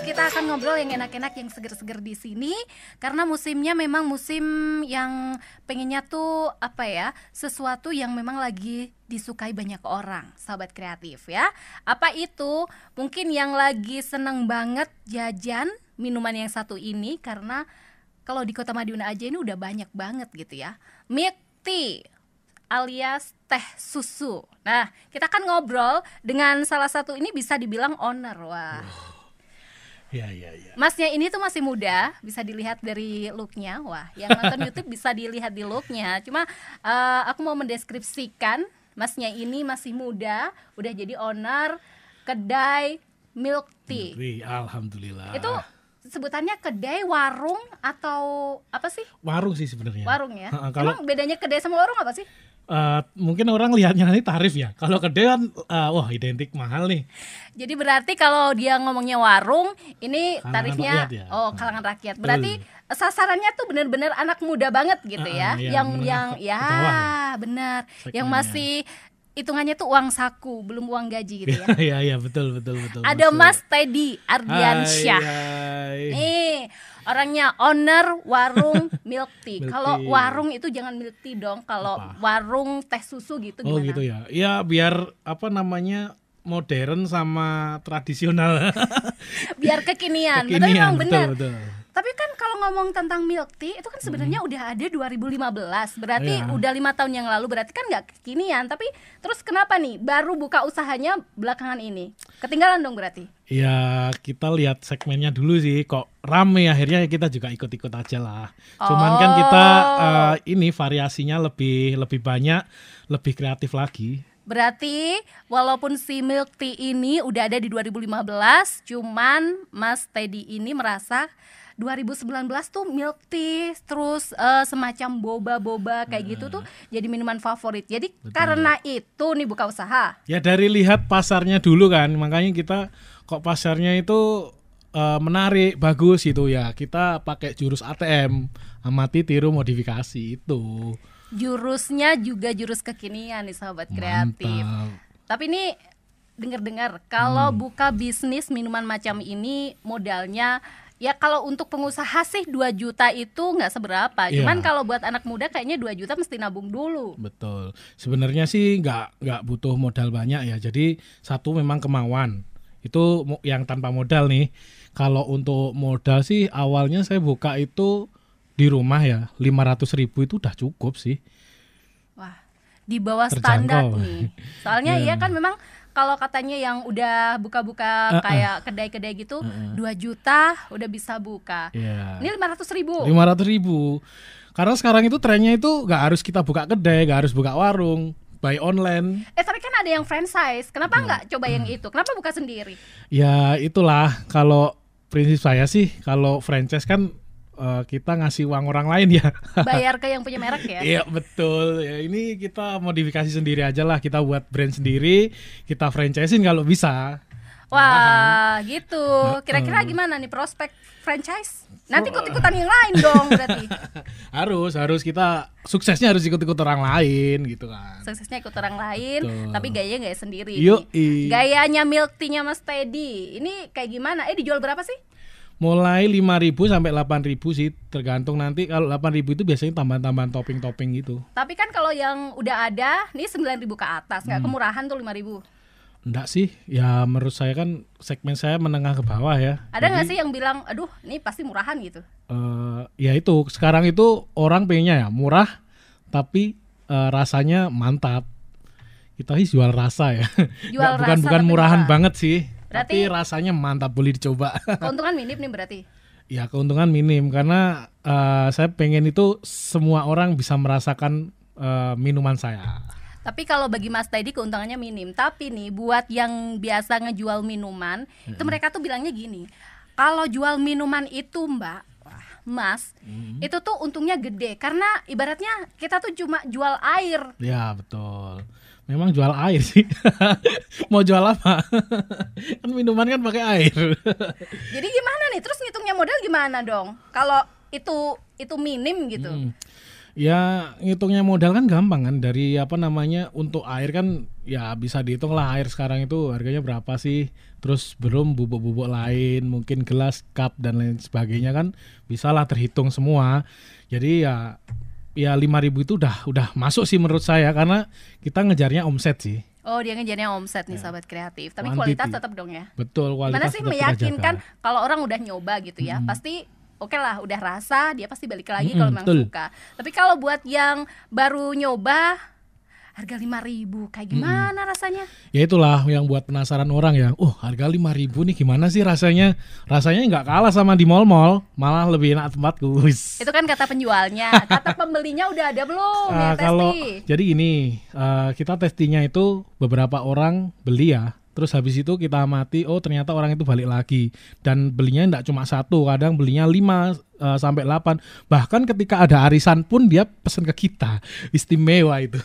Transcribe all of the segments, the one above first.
kita akan ngobrol yang enak-enak, yang seger-seger di sini. Karena musimnya memang musim yang pengennya tuh apa ya, sesuatu yang memang lagi disukai banyak orang, sahabat kreatif ya. Apa itu? Mungkin yang lagi seneng banget jajan minuman yang satu ini, karena kalau di Kota Madiun aja ini udah banyak banget gitu ya. Milk tea alias teh susu. Nah, kita akan ngobrol dengan salah satu ini bisa dibilang owner. Wah. Ya. Masnya ini tuh masih muda, bisa dilihat dari looknya. Wah, yang nonton YouTube bisa dilihat di looknya. Cuma aku mau mendeskripsikan masnya ini masih muda, udah jadi owner kedai milk tea. Alhamdulillah. Itu sebutannya kedai, warung, atau apa sih? Warung sih sebenarnya. Warung ya. Kalau emang bedanya kedai sama warung apa sih? mungkin orang lihatnya nanti tarif ya. Kalau kedai kan wah identik mahal nih. Jadi berarti kalau dia ngomongnya warung, ini Kalangan tarifnya rakyat ya. kalangan rakyat. Berarti sasarannya tuh benar-benar anak muda banget gitu ya. Yang ya benar. Yang masih hitungannya tuh uang saku, belum uang gaji gitu ya. Iya betul. Ada Mas Teddy Ardiansyah. Nih, orangnya owner warung milk tea. Kalau warung itu jangan milk tea dong. Kalau warung teh susu gitu gimana? Oh gitu ya. Ya biar modern sama tradisional. Biar kekinian. Betul memang benar. Betul. Tapi kan kalau ngomong tentang milk tea itu kan sebenarnya udah ada 2015. Berarti udah 5 tahun yang lalu, berarti kan nggak kekinian. Tapi terus kenapa nih baru buka usahanya belakangan ini? Ketinggalan dong berarti. Ya kita lihat segmennya dulu sih, kok rame akhirnya kita juga ikut-ikut aja lah. Cuman kan kita ini variasinya lebih banyak, lebih kreatif lagi. Berarti walaupun si milk tea ini udah ada di 2015, cuman Mas Teddy ini merasa 2019 tuh milk tea terus semacam boba-boba kayak gitu tuh jadi minuman favorit. Jadi karena itu nih buka usaha. Ya dari lihat pasarnya dulu kan, makanya kita kok pasarnya itu menarik, bagus gitu ya. Kita pakai jurus ATM, amati tiru modifikasi itu. Jurusnya juga jurus kekinian nih sahabat kreatif. Tapi ini dengar-dengar kalau buka bisnis minuman macam ini modalnya ya kalau untuk pengusaha sih 2 juta itu nggak seberapa. Cuman kalau buat anak muda kayaknya 2 juta mesti nabung dulu. Betul. Sebenarnya sih nggak butuh modal banyak ya. Jadi satu memang kemauan. Itu yang tanpa modal nih. Kalau untuk modal sih awalnya saya buka itu di rumah ya 500.000 itu udah cukup sih. Wah, di bawah standar nih. Soalnya ya kan memang kalau katanya yang udah buka-buka kayak kedai-kedai gitu 2 juta udah bisa buka. Ini 500.000. Karena sekarang itu trennya itu gak harus kita buka kedai, gak harus buka warung, buy online. Tapi kan ada yang franchise. Kenapa nggak coba yang itu? Kenapa buka sendiri? Ya itulah, kalau prinsip saya sih kalau franchise kan kita ngasih uang orang lain ya. Bayar ke yang punya merek ya. Iya betul. Ya, ini kita modifikasi sendiri aja lah. Kita buat brand sendiri, kita franchisein kalau bisa. Wah gitu. Kira-kira gimana nih prospek franchise? Nanti ikut-ikutan yang lain dong berarti. Harus kita suksesnya harus ikut-ikut orang lain gitu kan. Suksesnya ikut orang lain, tapi gayanya gaya sendiri. Gayanya milk tea-nya Mas Teddy ini kayak gimana? Dijual berapa sih? Mulai 5.000 sampai 8.000 sih, tergantung nanti. Kalau 8.000 itu biasanya tambahan-tambahan topping-topping gitu. Tapi kan kalau yang udah ada, nih 9.000 ke atas, nggak kemurahan tuh 5.000? Enggak sih, ya menurut saya kan segmen saya menengah ke bawah ya. Ada nggak sih yang bilang, aduh ini pasti murahan gitu? Ya itu, sekarang itu orang pengennya ya murah, tapi rasanya mantap. Kita sih jual rasa ya. Bukan murahan banget sih. Berarti, tapi rasanya mantap, boleh dicoba. Keuntungan minim nih berarti? Ya keuntungan minim karena saya pengen itu semua orang bisa merasakan minuman saya. Tapi kalau bagi Mas Teddy keuntungannya minim. Tapi nih buat yang biasa ngejual minuman, itu mereka tuh bilangnya gini, kalau jual minuman itu Mas, itu tuh untungnya gede. Karena ibaratnya kita tuh cuma jual air. Ya betul. Memang jual air sih. Mau jual apa? Kan minuman kan pakai air. Jadi gimana nih? Terus ngitungnya modal gimana dong? Kalau itu minim gitu. Ya ngitungnya modal kan gampang kan, dari apa namanya, untuk air kan ya bisa dihitung lah, air sekarang itu harganya berapa sih, terus belum bubuk-bubuk lain, mungkin gelas, cup dan lain sebagainya kan bisa lah terhitung semua. Jadi ya 5.000 itu udah masuk sih menurut saya, karena kita ngejarnya omset sih. Oh, dia ngejarnya omset nih, Ya. sahabat kreatif. Tapi Quantity. kualitas tetap dong ya. Betul, Gimana kualitas sih tetap kita meyakinkan jaga. kalau orang udah nyoba gitu ya, pasti oke lah, udah rasa, dia pasti balik lagi Mm-mm, kalau memang betul. suka. Tapi kalau buat yang baru nyoba, harga 5.000 kayak gimana rasanya? Ya itulah yang buat penasaran orang ya. Oh, harga 5.000 nih gimana sih rasanya? Rasanya nggak kalah sama di mall-mall, malah lebih enak tempatku. Wis. Itu kan kata penjualnya, kata pembelinya udah ada belum ya Kalau Testi? jadi ini kita testingnya itu beberapa orang beli ya. Terus habis itu kita amati, oh ternyata orang itu balik lagi, dan belinya enggak cuma satu, kadang belinya 5 sampai 8. Bahkan ketika ada arisan pun dia pesan ke kita. Istimewa itu.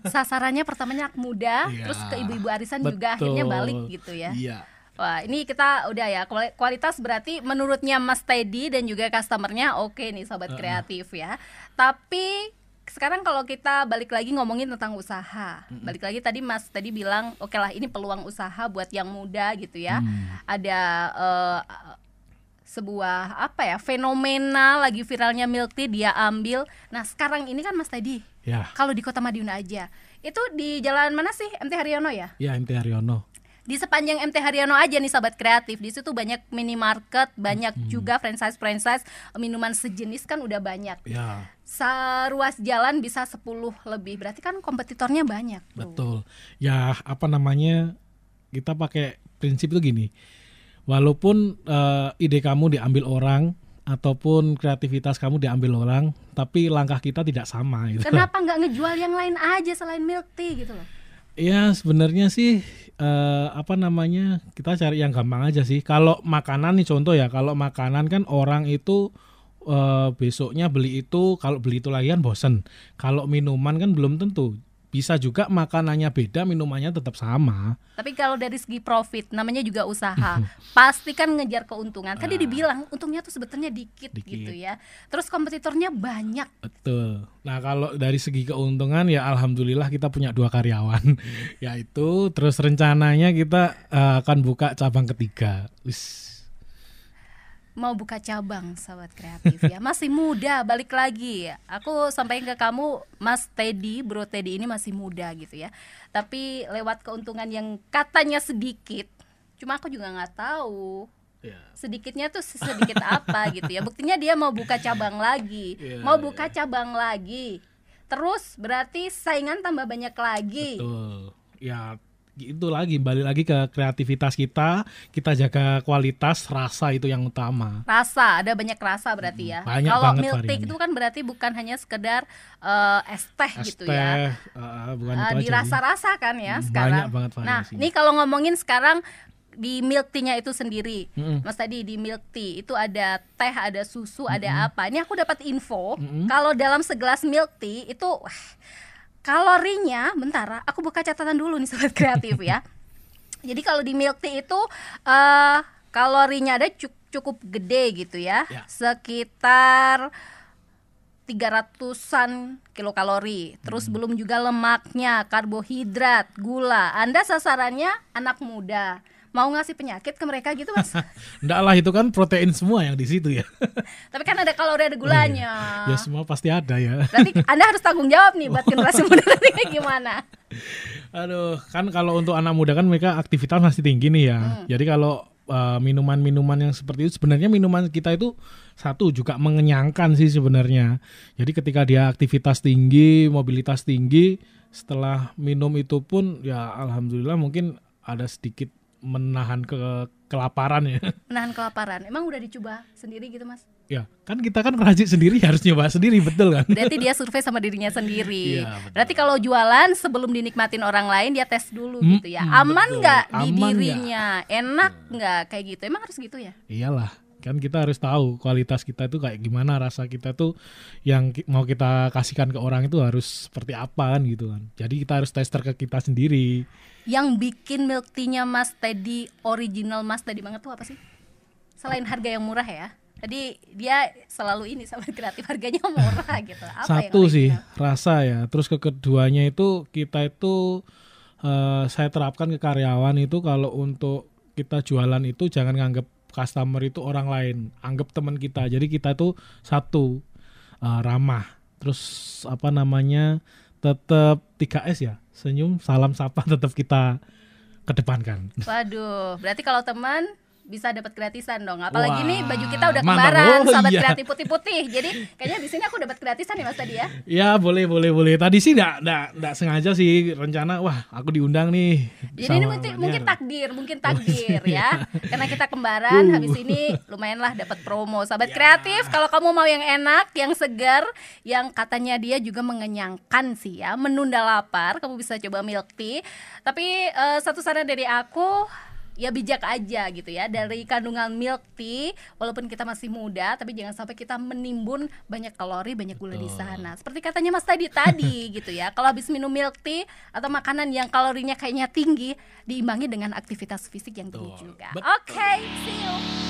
Sasarannya pertamanya anak muda, Iya, terus ke ibu-ibu arisan juga akhirnya betul. balik gitu ya. Iya. Wah, ini kita udah ya, kualitas berarti menurutnya Mas Teddy dan juga customernya oke nih sobat kreatif ya. Tapi sekarang kalau kita balik lagi ngomongin tentang usaha, balik lagi tadi Mas Teddy bilang oke lah, ini peluang usaha buat yang muda gitu ya. Ada sebuah apa ya, fenomena lagi viralnya milk tea, dia ambil. Nah sekarang ini kan Mas Teddy, Ya. kalau di Kota Madiun aja, itu di jalan mana sih, MT Haryono ya? Ya, MT Haryono. Di sepanjang MT Haryono aja nih sahabat kreatif, di situ banyak minimarket, banyak juga franchise minuman sejenis kan udah banyak. Ya. Seruas jalan bisa 10 lebih, berarti kan kompetitornya banyak tuh. Betul. Ya, apa namanya? Kita pakai prinsip itu gini. Walaupun ide kamu diambil orang ataupun kreativitas kamu diambil orang, tapi langkah kita tidak sama gitu. Kenapa nggak ngejual yang lain aja selain milk tea gitu loh? Ya, sebenarnya sih apa namanya? Kita cari yang gampang aja sih. Kalau makanan nih contoh ya, kalau makanan kan orang itu besoknya beli itu, kalau beli itu lagi kan bosen. Kalau minuman kan belum tentu. Bisa juga makanannya beda, minumannya tetap sama. Tapi kalau dari segi profit, namanya juga usaha, pasti kan ngejar keuntungan. Tadi dibilang untungnya tuh sebetulnya dikit gitu ya. Terus kompetitornya banyak. Betul. Nah, kalau dari segi keuntungan ya alhamdulillah kita punya 2 karyawan. Yaitu terus rencananya kita akan buka cabang ketiga. Wis. Mau buka cabang sahabat kreatif ya, masih muda, balik lagi aku sampaikan ke kamu, Mas Teddy, Bro Teddy ini masih muda gitu ya, tapi lewat keuntungan yang katanya sedikit, cuma aku juga nggak tahu sedikitnya tuh sedikit apa gitu ya. Buktinya dia mau buka cabang lagi, mau buka cabang lagi, terus berarti saingan tambah banyak lagi. Betul. Ya itu lagi, balik lagi ke kreativitas kita jaga kualitas, rasa itu yang utama. Rasa, ada banyak rasa berarti ya. Banyak Kalau banget milk tea variannya. itu kan berarti bukan hanya sekedar es teh gitu teh, ya. bukan itu aja sih. Dirasa-rasa kan ya sekarang. Banyak banget Nah, variasinya. ini kalau ngomongin sekarang di milk tea-nya itu sendiri, Mas tadi di milk tea itu ada teh, ada susu, ada apa? Ini aku dapat info kalau dalam segelas milk tea itu kalorinya, bentar, aku buka catatan dulu nih sobat kreatif ya. Jadi kalau di milk tea itu kalorinya ada cukup gede gitu ya, sekitar 300-an kilokalori. Terus belum juga lemaknya, karbohidrat, gula. Anda sasarannya anak muda. Mau ngasih penyakit ke mereka gitu Mas? Enggak lah, itu kan protein semua yang di situ ya. Tapi kan ada kalori, ada gulanya. Ya semua pasti ada ya. Berarti Anda harus tanggung jawab nih buat generasi muda nanti gimana? Aduh, kan kalau untuk anak muda kan mereka aktivitas masih tinggi nih ya. Jadi kalau minuman-minuman yang seperti itu, sebenarnya minuman kita itu satu juga mengenyangkan sih sebenarnya. Jadi ketika dia aktivitas tinggi, mobilitas tinggi, setelah minum itu pun ya alhamdulillah mungkin ada sedikit menahan kelaparan ya. Menahan kelaparan. Emang udah dicoba sendiri gitu Mas? Ya, kan kita kan rajin sendiri, harus nyoba sendiri, betul kan? Berarti dia survei sama dirinya sendiri. Iya, betul. Berarti kalau jualan sebelum dinikmatin orang lain dia tes dulu gitu ya. Aman betul. nggak di Aman dirinya? Enak nggak kayak gitu? Emang harus gitu ya? Iyalah, kan kita harus tahu kualitas kita itu kayak gimana, rasa kita tuh yang mau kita kasihkan ke orang itu harus seperti apa kan gitu kan. Jadi kita harus tester ke kita sendiri. Yang bikin milk tea-nya Mas Teddy original Mas Teddy banget tuh apa sih? Selain harga yang murah ya? Tadi dia selalu ini sahabat kreatif, harganya murah gitu. Apa Satu yang sih original? rasa ya. Terus keduanya itu kita itu saya terapkan ke karyawan itu kalau untuk kita jualan itu jangan nganggap customer itu orang lain, anggap teman kita. Jadi kita itu satu, ramah. Terus apa namanya, tetap 3S ya, senyum, salam, sapa tetap kita kedepankan. Waduh, berarti kalau teman bisa dapat gratisan dong. Apalagi Wah, nih baju kita udah mantap. kembaran, Oh, sahabat iya. kreatif putih-putih. Jadi kayaknya di sini aku dapat gratisan ya Mas tadi ya. Ya boleh. Tadi sih nggak sengaja sih rencana. Wah aku diundang nih. Jadi ini sama mungkin Banyar. mungkin takdir ya. Karena kita kembaran, habis ini lumayan lah dapat promo. Sahabat kreatif, kalau kamu mau yang enak, yang segar, yang katanya dia juga mengenyangkan sih ya, menunda lapar, kamu bisa coba milk tea. Tapi satu saran dari aku, ya bijak aja gitu ya, dari kandungan milk tea. Walaupun kita masih muda, tapi jangan sampai kita menimbun banyak kalori, banyak gula di sana. Seperti katanya Mas tadi gitu ya, kalau habis minum milk tea atau makanan yang kalorinya kayaknya tinggi, diimbangi dengan aktivitas fisik yang tinggi juga. Oke, see you.